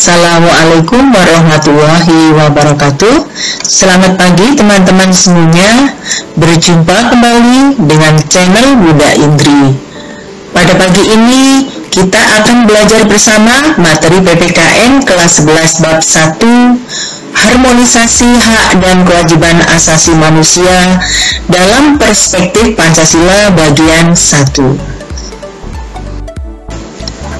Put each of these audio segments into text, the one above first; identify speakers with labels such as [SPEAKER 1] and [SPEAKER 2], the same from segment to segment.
[SPEAKER 1] Assalamualaikum warahmatullahi wabarakatuh. Selamat pagi teman-teman semuanya. Berjumpa kembali dengan channel Bunda Indri. Pada pagi ini kita akan belajar bersama materi PPKN kelas 11 bab 1, harmonisasi hak dan kewajiban asasi manusia dalam perspektif Pancasila bagian 1.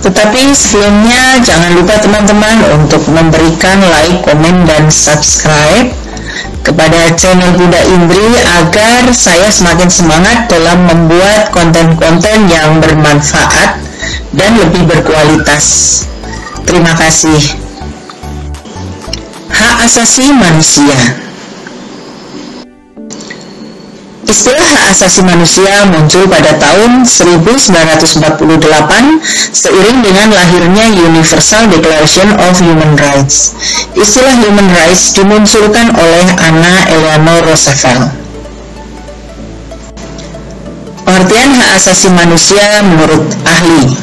[SPEAKER 1] Tetapi sebelumnya jangan lupa teman-teman untuk memberikan like, komen, dan subscribe kepada channel Bunda Indri agar saya semakin semangat dalam membuat konten-konten yang bermanfaat dan lebih berkualitas. Terima kasih. Hak asasi manusia. Istilah hak asasi manusia muncul pada tahun 1948 seiring dengan lahirnya Universal Declaration of Human Rights. Istilah human rights dimunculkan oleh Anna Eleanor Roosevelt. Pengertian hak asasi manusia menurut ahli.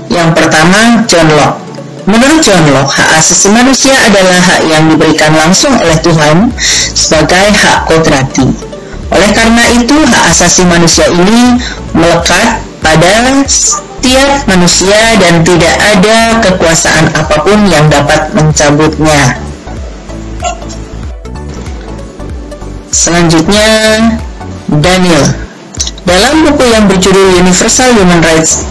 [SPEAKER 1] Yang pertama, John Locke. Menurut John Locke, hak asasi manusia adalah hak yang diberikan langsung oleh Tuhan sebagai hak kodrati. Oleh karena itu, hak asasi manusia ini melekat pada setiap manusia dan tidak ada kekuasaan apapun yang dapat mencabutnya. Selanjutnya, Daniel. Dalam buku yang berjudul Universal Human Rights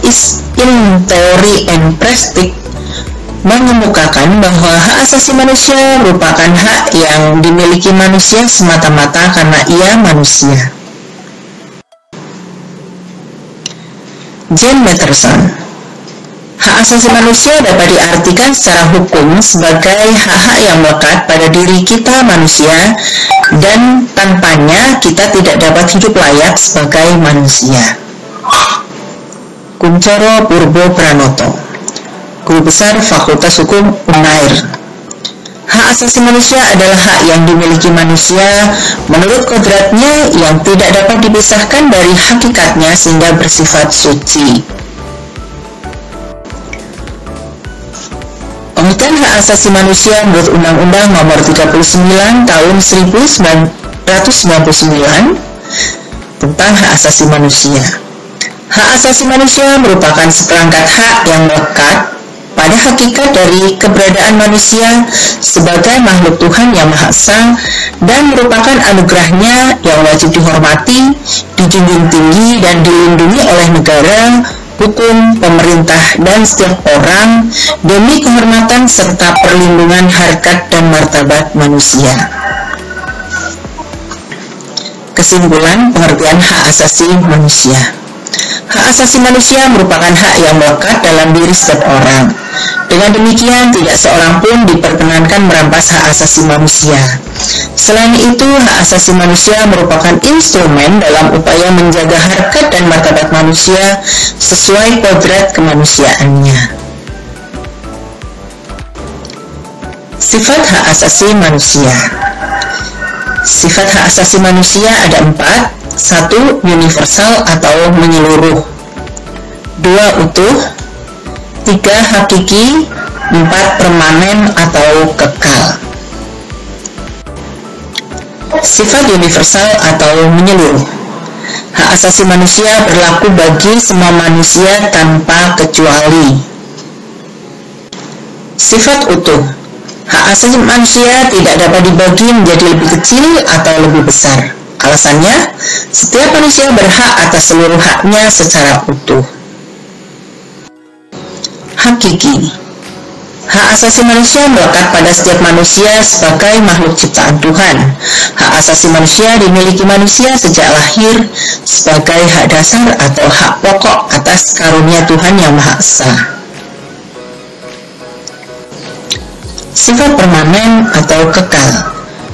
[SPEAKER 1] in Theory and Practice, mengemukakan bahwa hak asasi manusia merupakan hak yang dimiliki manusia semata-mata karena ia manusia. Jane Matherson. Hak asasi manusia dapat diartikan secara hukum sebagai hak-hak yang melekat pada diri kita manusia dan tanpanya kita tidak dapat hidup layak sebagai manusia. Kuncoro Purbo Pranoto, Guru Besar Fakultas Hukum UNAIR. Hak asasi manusia adalah hak yang dimiliki manusia menurut kodratnya yang tidak dapat dipisahkan dari hakikatnya sehingga bersifat suci. Pengertian hak asasi manusia menurut Undang-Undang Nomor 39 Tahun 1999 tentang hak asasi manusia. Hak asasi manusia merupakan seperangkat hak yang melekat pada hakikat dari keberadaan manusia sebagai makhluk Tuhan yang Maha Esa dan merupakan anugerahnya yang wajib dihormati, dijunjung tinggi dan dilindungi oleh negara, hukum, pemerintah, dan setiap orang demi kehormatan serta perlindungan harkat dan martabat manusia. Kesimpulan pengertian hak asasi manusia. Hak asasi manusia merupakan hak yang melekat dalam diri setiap orang. Dengan demikian, tidak seorang pun diperkenankan merampas hak asasi manusia. Selain itu, hak asasi manusia merupakan instrumen dalam upaya menjaga harkat dan martabat manusia sesuai kodrat kemanusiaannya. Sifat hak asasi manusia. Sifat hak asasi manusia ada 4. 1. Universal atau menyeluruh. 2. Utuh. 3. Hakiki. 4. Permanen atau kekal. Sifat universal atau menyeluruh. Hak asasi manusia berlaku bagi semua manusia tanpa kecuali. Sifat utuh. Hak asasi manusia tidak dapat dibagi menjadi lebih kecil atau lebih besar. Alasannya, setiap manusia berhak atas seluruh haknya secara utuh. Hakiki. Hak asasi manusia melekat pada setiap manusia sebagai makhluk ciptaan Tuhan. Hak asasi manusia dimiliki manusia sejak lahir sebagai hak dasar atau hak pokok atas karunia Tuhan yang Maha Esa. Sifat permanen atau kekal.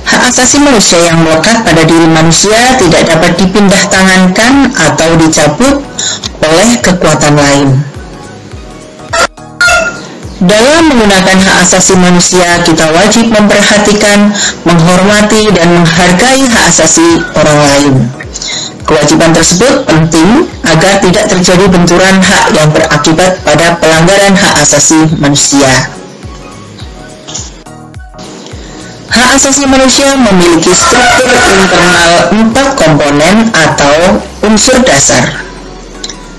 [SPEAKER 1] Hak asasi manusia yang melekat pada diri manusia tidak dapat dipindah tangankan atau dicabut oleh kekuatan lain. Dalam menggunakan hak asasi manusia, kita wajib memperhatikan, menghormati, dan menghargai hak asasi orang lain. Kewajiban tersebut penting agar tidak terjadi benturan hak yang berakibat pada pelanggaran hak asasi manusia. Hak asasi manusia memiliki struktur internal 4 komponen atau unsur dasar.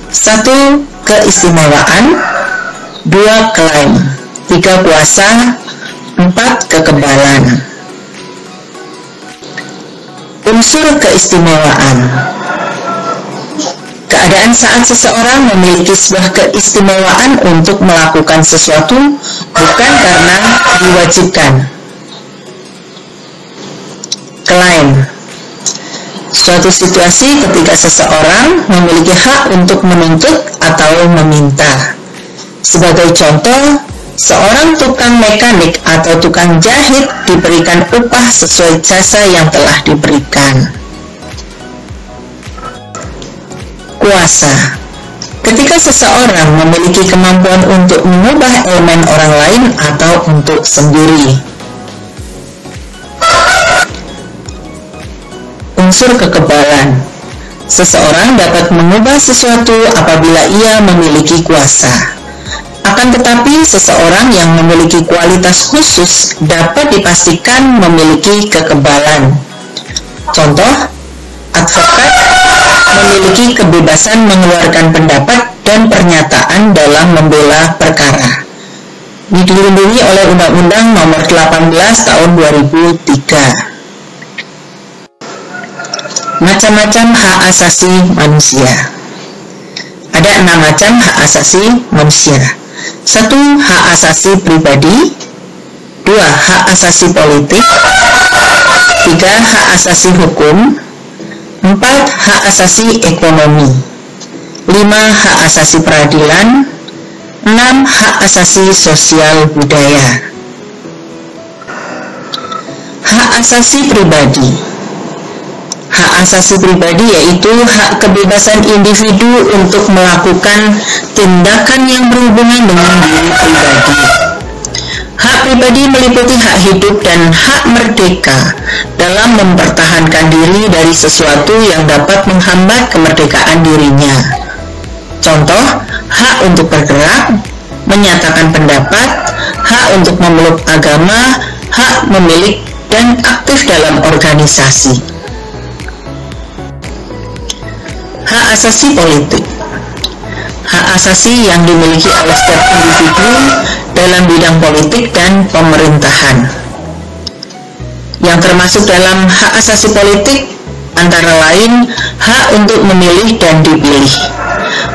[SPEAKER 1] 1. Keistimewaan. 2. Klaim. 3. Kuasa. 4. Kekebalan. Unsur keistimewaan. Keadaan saat seseorang memiliki sebuah keistimewaan untuk melakukan sesuatu bukan karena diwajibkan. Klaim. Suatu situasi ketika seseorang memiliki hak untuk menuntut atau meminta. Sebagai contoh, seorang tukang mekanik atau tukang jahit diberikan upah sesuai jasa yang telah diberikan. Kuasa. Ketika seseorang memiliki kemampuan untuk mengubah elemen orang lain atau untuk sendiri. Unsur kekebalan. Seseorang dapat mengubah sesuatu apabila ia memiliki kuasa. Akan tetapi, seseorang yang memiliki kualitas khusus dapat dipastikan memiliki kekebalan. Contoh, advokat memiliki kebebasan mengeluarkan pendapat dan pernyataan dalam membela perkara. Dilindungi oleh Undang-Undang Nomor 18 Tahun 2003. Macam-macam hak asasi manusia. Ada 6 macam hak asasi manusia. 1. Hak asasi pribadi. 2. Hak asasi politik. 3. Hak asasi hukum. 4. Hak asasi ekonomi. 5. Hak asasi peradilan. 6. Hak asasi sosial budaya. Hak asasi pribadi. Hak asasi pribadi yaitu hak kebebasan individu untuk melakukan tindakan yang berhubungan dengan diri pribadi. Hak pribadi meliputi hak hidup dan hak merdeka dalam mempertahankan diri dari sesuatu yang dapat menghambat kemerdekaan dirinya. Contoh, hak untuk bergerak, menyatakan pendapat, hak untuk memeluk agama, hak memilih dan aktif dalam organisasi. Hak asasi politik. Hak asasi yang dimiliki oleh setiap individu dalam bidang politik dan pemerintahan. Yang termasuk dalam hak asasi politik antara lain hak untuk memilih dan dipilih,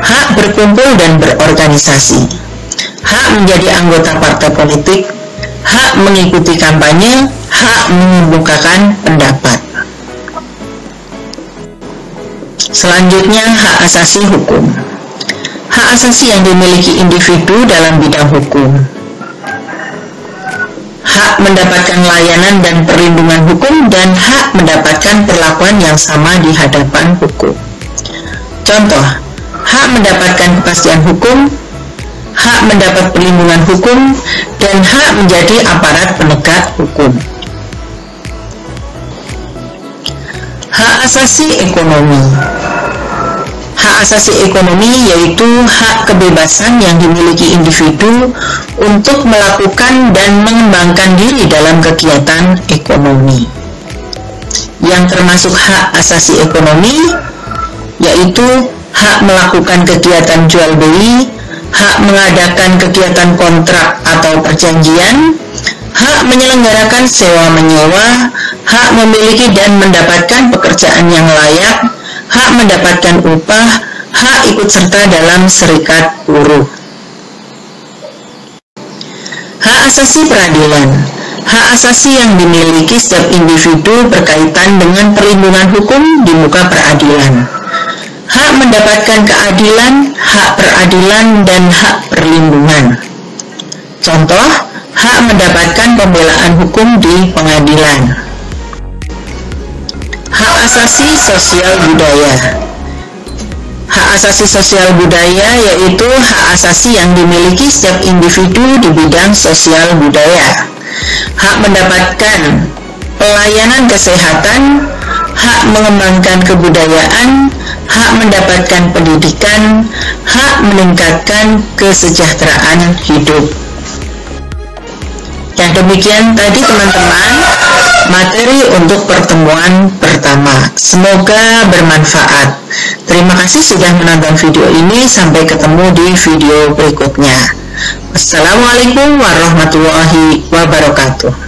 [SPEAKER 1] hak berkumpul dan berorganisasi, hak menjadi anggota partai politik, hak mengikuti kampanye, hak mengemukakan pendapat. Selanjutnya, hak asasi hukum. Hak asasi yang dimiliki individu dalam bidang hukum. Hak mendapatkan layanan dan perlindungan hukum dan hak mendapatkan perlakuan yang sama di hadapan hukum. Contoh, hak mendapatkan kepastian hukum, hak mendapat perlindungan hukum, dan hak menjadi aparat penegak hukum. Hak asasi ekonomi. Hak asasi ekonomi yaitu hak kebebasan yang dimiliki individu untuk melakukan dan mengembangkan diri dalam kegiatan ekonomi. Yang termasuk hak asasi ekonomi yaitu hak melakukan kegiatan jual beli, hak mengadakan kegiatan kontrak atau perjanjian, hak menyelenggarakan sewa menyewa, hak memiliki dan mendapatkan pekerjaan yang layak, hak mendapatkan upah, hak ikut serta dalam serikat buruh. Hak asasi peradilan. Hak asasi yang dimiliki setiap individu berkaitan dengan perlindungan hukum di muka peradilan. Hak mendapatkan keadilan, hak peradilan, dan hak perlindungan. Contoh, hak mendapatkan pembelaan hukum di pengadilan. Hak asasi sosial budaya. Hak asasi sosial budaya yaitu hak asasi yang dimiliki setiap individu di bidang sosial budaya. Hak mendapatkan pelayanan kesehatan, hak mengembangkan kebudayaan, hak mendapatkan pendidikan, hak meningkatkan kesejahteraan hidup. Yang demikian tadi teman-teman materi untuk pertemuan pertama. Semoga bermanfaat. Terima kasih sudah menonton video ini. Sampai ketemu di video berikutnya. Wassalamualaikum warahmatullahi wabarakatuh.